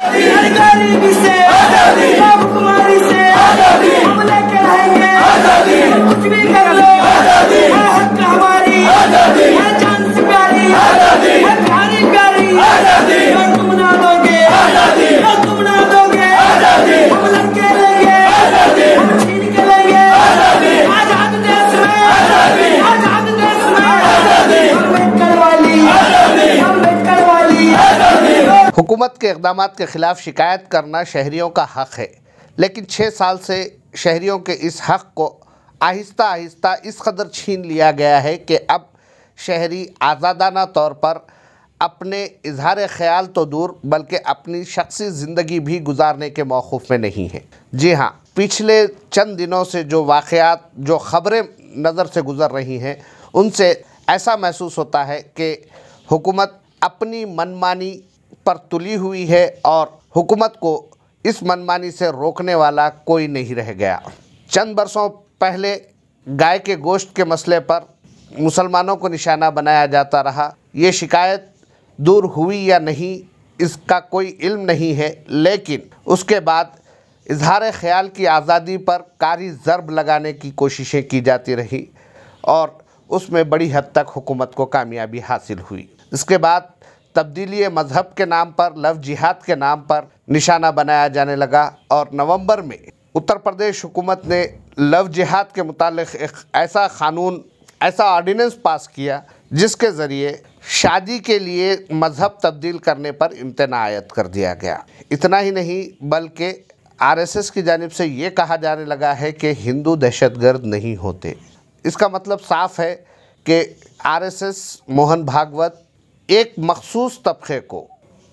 गरीबी से कुमारी से हम लेके रहेंगे, कुछ भी कर लो, है हक हमारी, है जान से प्यारी, है प्यारी प्यारी, अगर तुम ना दोगे, अगर तुम ना दोगे, हम लड़के लेंगे, हम छीन के लेंगे, आजाद देश में, आजाद देश में, अम्बेडकर वाली, अम्बेडकर वाली। हुकूमत के इक़दामात के ख़िलाफ़ शिकायत करना शहरियों का हक़ है, लेकिन 6 साल से शहरियों के इस हक़ को आहिस्ता आहिस्ता इस कदर छीन लिया गया है कि अब शहरी आज़ादाना तौर पर अपने इजहार ख़याल तो दूर बल्कि अपनी शख्सी ज़िंदगी भी गुजारने के मौक़ूफ़ में नहीं है। जी हाँ, पिछले चंद दिनों से जो वाक़यात, जो ख़बरें नज़र से गुज़र रही हैं, उनसे ऐसा महसूस होता है कि हुकूमत अपनी मनमानी पर तुली हुई है और हुकूमत को इस मनमानी से रोकने वाला कोई नहीं रह गया। चंद बरसों पहले गाय के गोश्त के मसले पर मुसलमानों को निशाना बनाया जाता रहा। ये शिकायत दूर हुई या नहीं इसका कोई इल्म नहीं है, लेकिन उसके बाद इजहार ख़याल की आज़ादी पर कारी ज़रब लगाने की कोशिशें की जाती रही और उसमें बड़ी हद तक हुकूमत को कामयाबी हासिल हुई। इसके बाद तब्दीली मज़हब के नाम पर, लव जिहाद के नाम पर निशाना बनाया जाने लगा और नवंबर में उत्तर प्रदेश हुकूमत ने लव जिहाद के मुतालिक एक ऐसा क़ानून, ऐसा ऑर्डिनेंस पास किया जिसके ज़रिए शादी के लिए मज़हब तब्दील करने पर इम्तना आयद कर दिया गया। इतना ही नहीं बल्कि आरएसएस की जानिब से ये कहा जाने लगा है कि हिंदू दहशतगर्द नहीं होते। इसका मतलब साफ़ है कि आरएसएस, मोहन भागवत एक मखसूस तबके को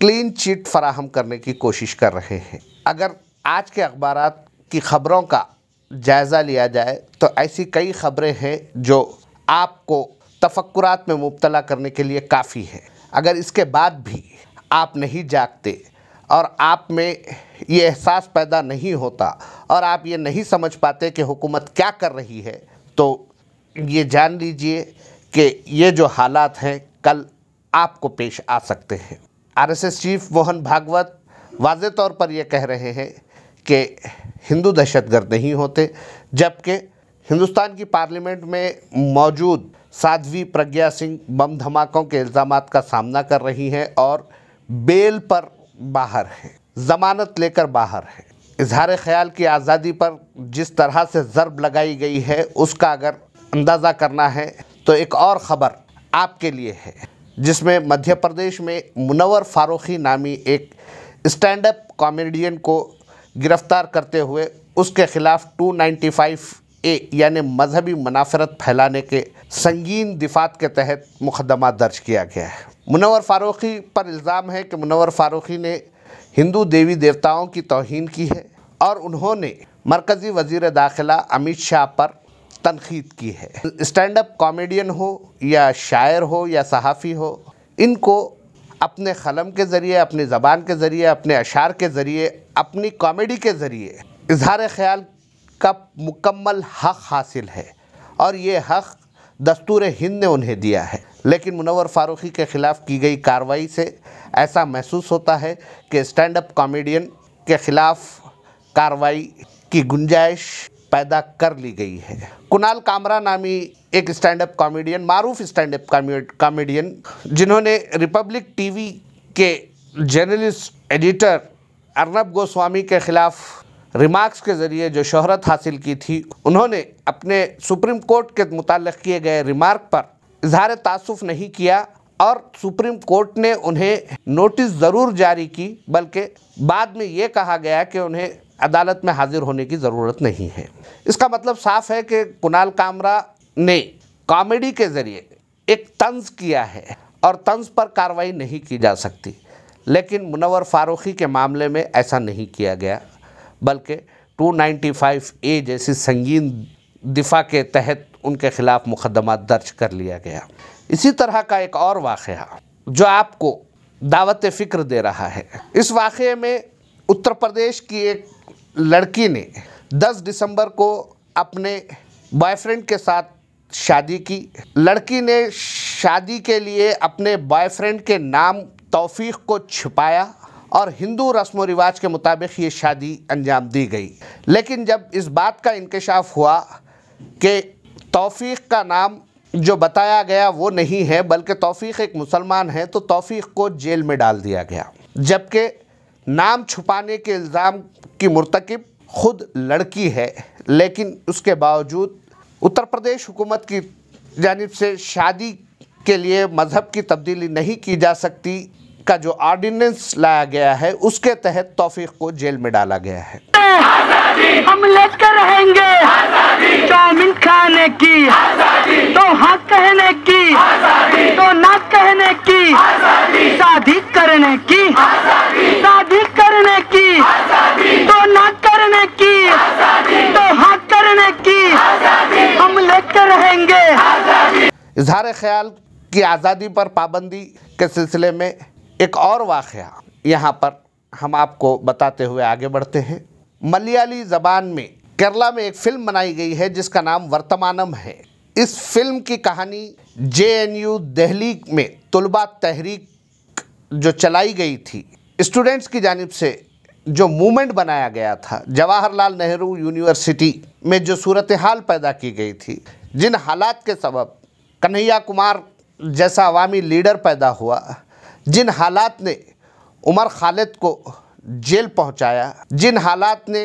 क्लीन चिट फराहम करने की कोशिश कर रहे हैं। अगर आज के अखबारात की ख़बरों का जायज़ा लिया जाए तो ऐसी कई ख़बरें हैं जो आपको तफक्कुरात में मुब्तला करने के लिए काफ़ी है। अगर इसके बाद भी आप नहीं जागते और आप में ये एहसास पैदा नहीं होता और आप ये नहीं समझ पाते कि हुकूमत क्या कर रही है, तो ये जान लीजिए कि ये जो हालात हैं कल आपको पेश आ सकते हैं। आरएसएस चीफ मोहन भागवत वाज़े तौर पर यह कह रहे हैं कि हिंदू दहशतगर्द नहीं होते, जबकि हिंदुस्तान की पार्लियामेंट में मौजूद साध्वी प्रज्ञा सिंह बम धमाकों के इल्ज़ामात का सामना कर रही हैं और बेल पर बाहर हैं, ज़मानत लेकर बाहर हैं। इजहार ख़याल की आज़ादी पर जिस तरह से ज़रब लगाई गई है उसका अगर अंदाज़ा करना है तो एक और ख़बर आपके लिए है, जिसमें मध्य प्रदेश में मुनव्वर फ़ारूकी नामी एक स्टैंड अप कॉमेडियन को गिरफ़्तार करते हुए उसके ख़िलाफ़ 295A यानी मजहबी मुनाफरत फैलाने के संगीन दिफ़ात के तहत मुकदमा दर्ज किया गया है। मुनव्वर फ़ारूकी पर इल्ज़ाम है कि मुनव्वर फ़ारूकी ने हिंदू देवी देवताओं की तौहीन की है और उन्होंने मरकज़ी वज़ीर दाखिला अमित शाह पर तनक़ीद की है। स्टैंड अप कॉमेडियन हो या शायर हो या सहाफ़ी हो, इनको अपने क़लम के ज़रिए, अपनी ज़बान के ज़रिए, अपने अशार के ज़रिए, अपनी कॉमेडी के ज़रिए इजहार ख़याल का मुकम्मल हक़ हासिल है और ये हक़ दस्तूर हिंद ने उन्हें दिया है। लेकिन मुनव्वर फ़ारूकी के ख़िलाफ़ की गई कार्रवाई से ऐसा महसूस होता है कि स्टैंड अप कॉमेडियन के ख़िलाफ़ कार्रवाई की गुंजाइश पैदा कर ली गई है। कुणाल कामरा नामी एक स्टैंड अप कॉमेडियन, मारूफ स्टैंड अप कॉमेडियन, जिन्होंने रिपब्लिक टीवी के जर्नलिस्ट एडिटर अर्नब गोस्वामी के ख़िलाफ़ रिमार्क्स के ज़रिए जो शोहरत हासिल की थी, उन्होंने अपने सुप्रीम कोर्ट के मुताल्लिक़ किए गए रिमार्क पर इज़हार तासुफ़ नहीं किया और सुप्रीम कोर्ट ने उन्हें नोटिस ज़रूर जारी की, बल्कि बाद में ये कहा गया कि उन्हें अदालत में हाजिर होने की ज़रूरत नहीं है। इसका मतलब साफ़ है कि कुणाल कामरा ने कॉमेडी के ज़रिए एक तंज़ किया है और तंज़ पर कार्रवाई नहीं की जा सकती, लेकिन मुनव्वर फ़ारूकी के मामले में ऐसा नहीं किया गया, बल्कि 295A जैसी संगीन दिफ़ा के तहत उनके ख़िलाफ़ मुकदमा दर्ज कर लिया गया। इसी तरह का एक और वाक़या जो आपको दावत फ़िक्र दे रहा है। इस वाक़े में उत्तर प्रदेश की एक लड़की ने 10 दिसंबर को अपने बॉयफ्रेंड के साथ शादी की। लड़की ने शादी के लिए अपने बॉयफ्रेंड के नाम तौफीक को छिपाया और हिंदू रस्म व रिवाज के मुताबिक ये शादी अंजाम दी गई। लेकिन जब इस बात का इंकशाफ हुआ कि तौफीक का नाम जो बताया गया वो नहीं है बल्कि तौफीक एक मुसलमान है, तो तौफीक को जेल में डाल दिया गया, जबकि नाम छुपाने के इल्ज़ाम की मुर्तकिब खुद लड़की है। लेकिन उसके बावजूद उत्तर प्रदेश हुकूमत की जानिब से शादी के लिए मज़हब की तब्दीली नहीं की जा सकती का जो ऑर्डिनेंस लाया गया है, उसके तहत तौफीक को जेल में डाला गया है। हम लेकर रहेंगे चाउमीन खाने की, तो हाँ कहने की, तो ना कहने की, शादी करने की, शादी करने की, तो ना करने की, तो हाँ करने की, हम लेकर रहेंगे। इजहार ख्याल की आज़ादी पर पाबंदी के सिलसिले में एक और वाक़या यहाँ पर हम आपको बताते हुए आगे बढ़ते हैं। मलयाली ज़बान में केरला में एक फ़िल्म बनाई गई है जिसका नाम वर्तमानम है। इस फिल्म की कहानी JNU दिल्ली में तुलबा तहरीक जो चलाई गई थी, स्टूडेंट्स की जानिब से जो मूवमेंट बनाया गया था, जवाहरलाल नेहरू यूनिवर्सिटी में जो सूरत हाल पैदा की गई थी, जिन हालात के सबब कन्हैया कुमार जैसा अवामी लीडर पैदा हुआ, जिन हालात ने उमर खालिद को जेल पहुंचाया, जिन हालात ने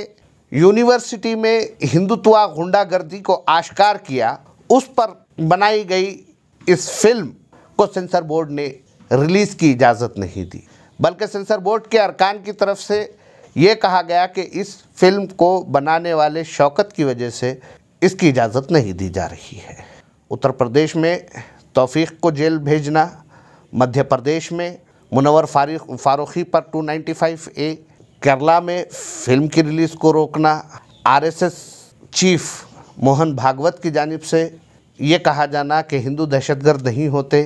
यूनिवर्सिटी में हिंदुत्वा गुंडागर्दी को आश्कार किया, उस पर बनाई गई इस फिल्म को सेंसर बोर्ड ने रिलीज़ की इजाज़त नहीं दी, बल्कि सेंसर बोर्ड के अरकान की तरफ से ये कहा गया कि इस फिल्म को बनाने वाले शौकत की वजह से इसकी इजाज़त नहीं दी जा रही है। उत्तर प्रदेश में तौफीक को जेल भेजना, मध्य प्रदेश में मुनव्वर फारूकी पर 295A, केरला में फिल्म की रिलीज़ को रोकना, RSS चीफ मोहन भागवत की जानिब से ये कहा जाना कि हिंदू दहशतगर्द नहीं होते।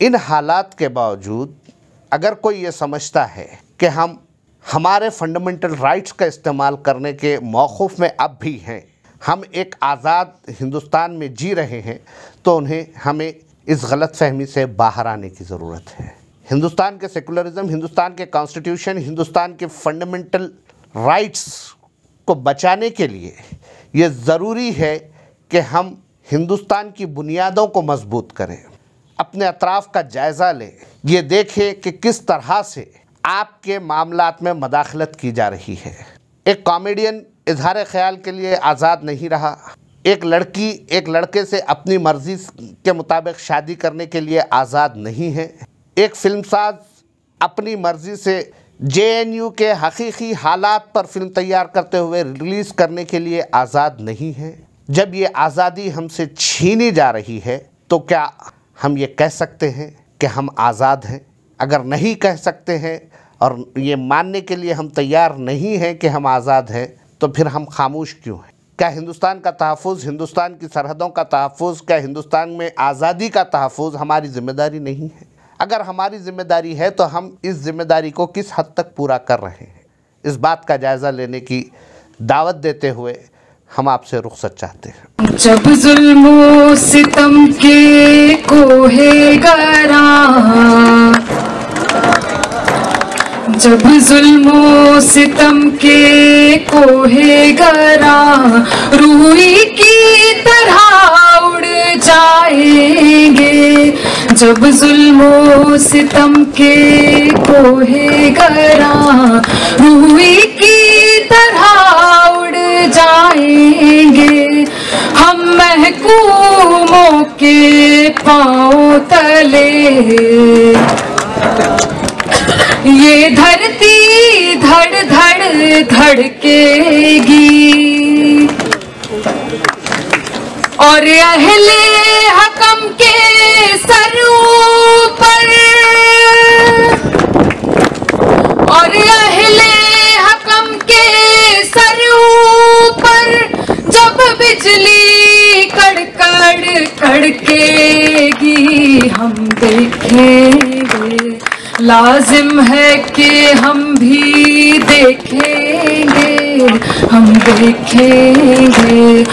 इन हालात के बावजूद अगर कोई ये समझता है कि हम हमारे फंडामेंटल राइट्स का इस्तेमाल करने के मौक़ूफ़ में अब भी हैं, हम एक आज़ाद हिंदुस्तान में जी रहे हैं, तो हमें इस गलत फहमी से बाहर आने की ज़रूरत है। हिंदुस्तान के सेकुलरिज़म, हिंदुस्तान के कॉन्स्टिट्यूशन, हिंदुस्तान के फंडामेंटल राइट्स को बचाने के लिए ये ज़रूरी है कि हम हिंदुस्तान की बुनियादों को मजबूत करें, अपने अतराफ़ का जायज़ा लें, ये देखें कि किस तरह से आपके मामलात में मदाखलत की जा रही है। एक कॉमेडियन इजहार ख्याल के लिए आज़ाद नहीं रहा, एक लड़की एक लड़के से अपनी मर्ज़ी के मुताबिक शादी करने के लिए आज़ाद नहीं है, एक फिल्मसाज अपनी मर्ज़ी से JNU के हकीकी हालात पर फिल्म तैयार करते हुए रिलीज़ करने के लिए आज़ाद नहीं है। जब ये आज़ादी हमसे छीनी जा रही है तो क्या हम ये कह सकते हैं कि हम आज़ाद हैं? अगर नहीं कह सकते हैं और ये मानने के लिए हम तैयार नहीं हैं कि हम आज़ाद हैं, तो फिर हम खामोश क्यों हैं? क्या हिंदुस्तान का तहफ़्फ़ुज़, हिंदुस्तान की सरहदों का तहफ़्फ़ुज़, क्या हिंदुस्तान में आज़ादी का तहफ़्फ़ुज़ हमारी ज़िम्मेदारी नहीं है? अगर हमारी ज़िम्मेदारी है तो हम इस ज़िम्मेदारी को किस हद तक पूरा कर रहे हैं, इस बात का जायज़ा लेने की दावत देते हुए हम आपसे रुख़सत चाहते हैं। जब जुल्म सितम के कोहे गरा, जब जुल्म सितम के कोहे गरा, रूई की तरह उड़ जाएंगे। जब जुल्म सितम के कोहे गरा, रूई की तरह उड़ जाएंगे। हम महकूमों के पांव तले, ये धरती धड़ धड़ धड़केगी और अहले हकम के सरों पर, और अहले हकम के सरों पर जब बिजली कड़कड़ कड़केगी, हम देखेंगे, लाजिम है कि हम भी देखेंगे, हम देखेंगे।